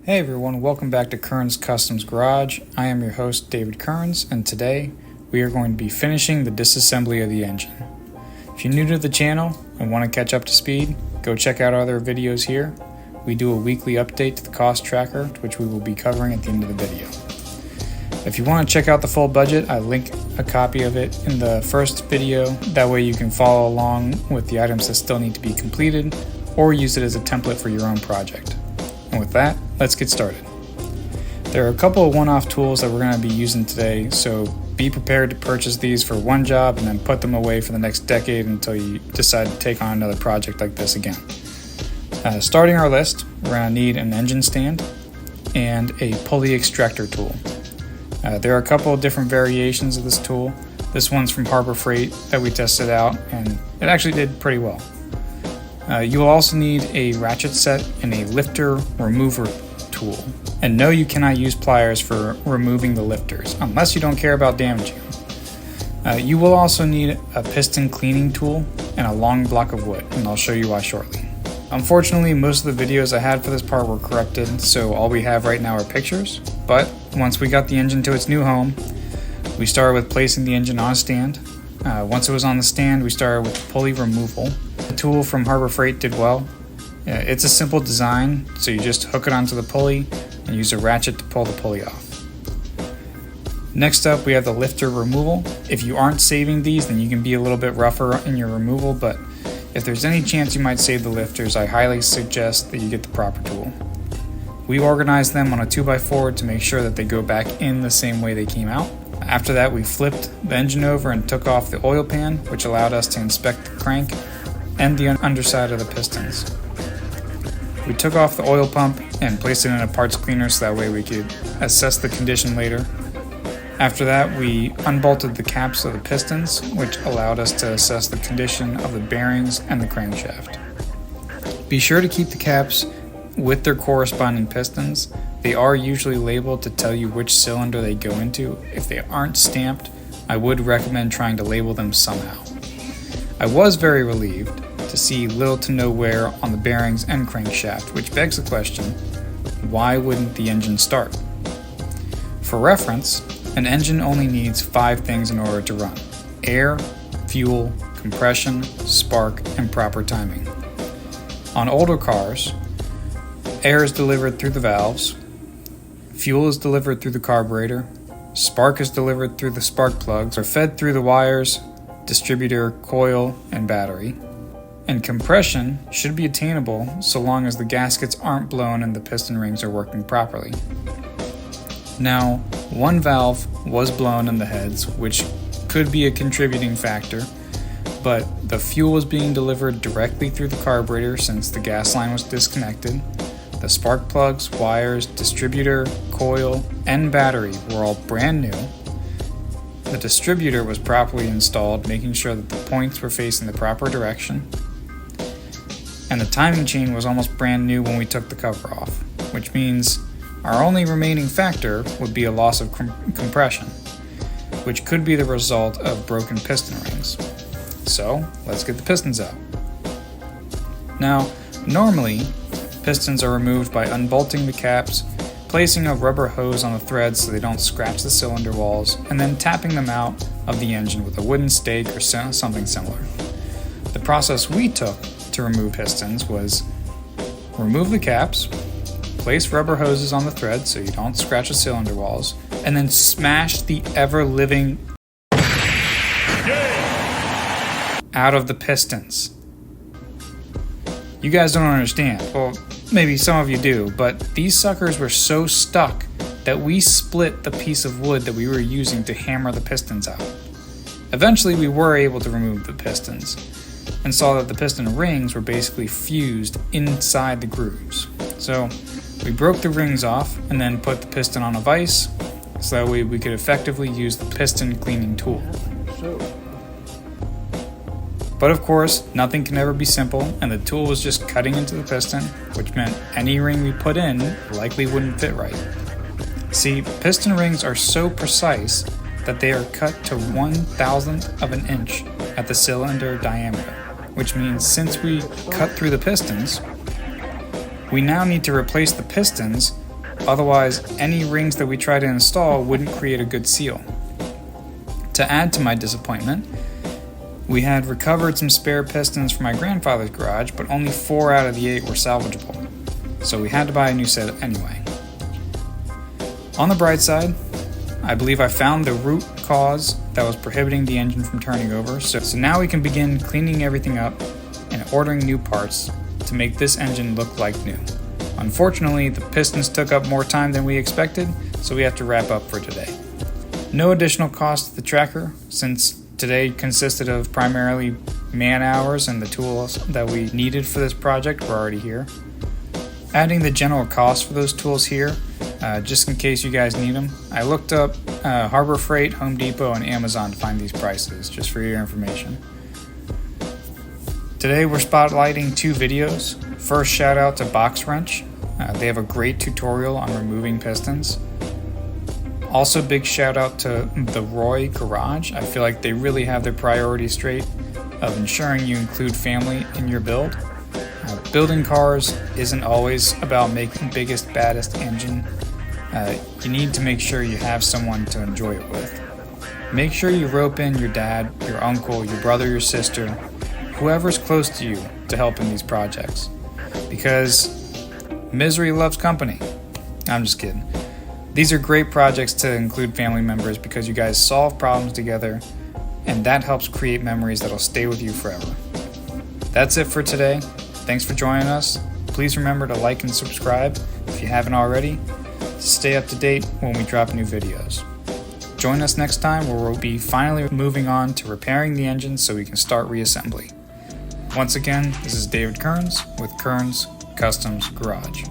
Hey everyone, welcome back to Kearns Customs Garage. I am your host, David Kearns, and today we are going to be finishing the disassembly of the engine. If you're new to the channel and want to catch up to speed, go check out our other videos here. We do a weekly update to the cost tracker, which we will be covering at the end of the video. If you want to check out the full budget, I link a copy of it in the first video. That way you can follow along with the items that still need to be completed, or use it as a template for your own project. And with that, let's get started. There are a couple of one-off tools that we're going to be using today, so be prepared to purchase these for one job and then put them away for the next decade until you decide to take on another project like this again. Starting our list, we're going to need an engine stand and a pulley extractor tool. There are a couple of different variations of this tool. This one's from Harbor Freight that we tested out, and it actually did pretty well. You will also need a ratchet set and a lifter remover tool. And no, you cannot use pliers for removing the lifters, unless you don't care about damaging them. You will also need a piston cleaning tool and a long block of wood, and I'll show you why shortly. Unfortunately, most of the videos I had for this part were corrupted, so all we have right now are pictures. But once we got the engine to its new home, we started with placing the engine on a stand. Once it was on the stand, we started with pulley removal. The tool from Harbor Freight did well. It's a simple design, so you just hook it onto the pulley and use a ratchet to pull the pulley off. Next up, we have the lifter removal. If you aren't saving these, then you can be a little bit rougher in your removal, but if there's any chance you might save the lifters, I highly suggest that you get the proper tool. We organized them on a 2x4 to make sure that they go back in the same way they came out. After that, we flipped the engine over and took off the oil pan, which allowed us to inspect the crank and the underside of the pistons. We took off the oil pump and placed it in a parts cleaner so that way we could assess the condition later. After that, we unbolted the caps of the pistons, which allowed us to assess the condition of the bearings and the crankshaft. Be sure to keep the caps with their corresponding pistons. They are usually labeled to tell you which cylinder they go into. If they aren't stamped, I would recommend trying to label them somehow. I was very relieved to see little to no wear on the bearings and crankshaft, which begs the question, why wouldn't the engine start? For reference, an engine only needs 5 things in order to run: air, fuel, compression, spark, and proper timing. On older cars, air is delivered through the valves, fuel is delivered through the carburetor, spark is delivered through the spark plugs, or fed through the wires, distributor, coil, and battery. And compression should be attainable so long as the gaskets aren't blown and the piston rings are working properly. Now, one valve was blown in the heads, which could be a contributing factor, but the fuel was being delivered directly through the carburetor since the gas line was disconnected. The spark plugs, wires, distributor, coil, and battery were all brand new. The distributor was properly installed, making sure that the points were facing the proper direction. And the timing chain was almost brand new when we took the cover off, which means our only remaining factor would be a loss of compression, which could be the result of broken piston rings. So, let's get the pistons out. Now, normally, pistons are removed by unbolting the caps, placing a rubber hose on the threads so they don't scratch the cylinder walls, and then tapping them out of the engine with a wooden stake or something similar. The process we took to remove pistons was remove the caps, place rubber hoses on the threads so you don't scratch the cylinder walls, and then smash the ever-living out of the pistons. You guys don't understand. Well, maybe some of you do, but these suckers were so stuck that we split the piece of wood that we were using to hammer the pistons out. Eventually, we were able to remove the pistons and saw that the piston rings were basically fused inside the grooves. So we broke the rings off and then put the piston on a vise so that way we could effectively use the piston cleaning tool. But of course, nothing can ever be simple, and the tool was just cutting into the piston, which meant any ring we put in likely wouldn't fit right. See, piston rings are so precise that they are cut to 1/1000th of an inch at the cylinder diameter, which means since we cut through the pistons, we now need to replace the pistons Otherwise, any rings that we try to install wouldn't create a good seal. To add to my disappointment, we had recovered some spare pistons from my grandfather's garage, but only 4 out of the 8 were salvageable, so we had to buy a new set anyway. On the bright side, I believe I found the root cause that was prohibiting the engine from turning over, so now we can begin cleaning everything up and ordering new parts to make this engine look like new. Unfortunately, the pistons took up more time than we expected, so we have to wrap up for today. No additional cost to the tracker, since today consisted of primarily man hours and the tools that we needed for this project were already here. Adding the general cost for those tools here, just in case you guys need them. I looked up Harbor Freight, Home Depot, and Amazon to find these prices, just for your information. Today we're spotlighting 2 videos. First, shout out to Box Wrench. They have a great tutorial on removing pistons. Also, big shout out to the Roy Garage. I feel like they really have their priorities straight of ensuring you include family in your build. Building cars isn't always about making the biggest, baddest engine. You need to make sure you have someone to enjoy it with. Make sure you rope in your dad, your uncle, your brother, your sister, whoever's close to you to help in these projects. Because misery loves company. I'm just kidding. These are great projects to include family members because you guys solve problems together, and that helps create memories that'll stay with you forever. That's it for today. Thanks for joining us. Please remember to like and subscribe if you haven't already to stay up to date when we drop new videos. Join us next time where we'll be finally moving on to repairing the engine so we can start reassembly. Once again, this is David Kearns with Kearns Customs Garage.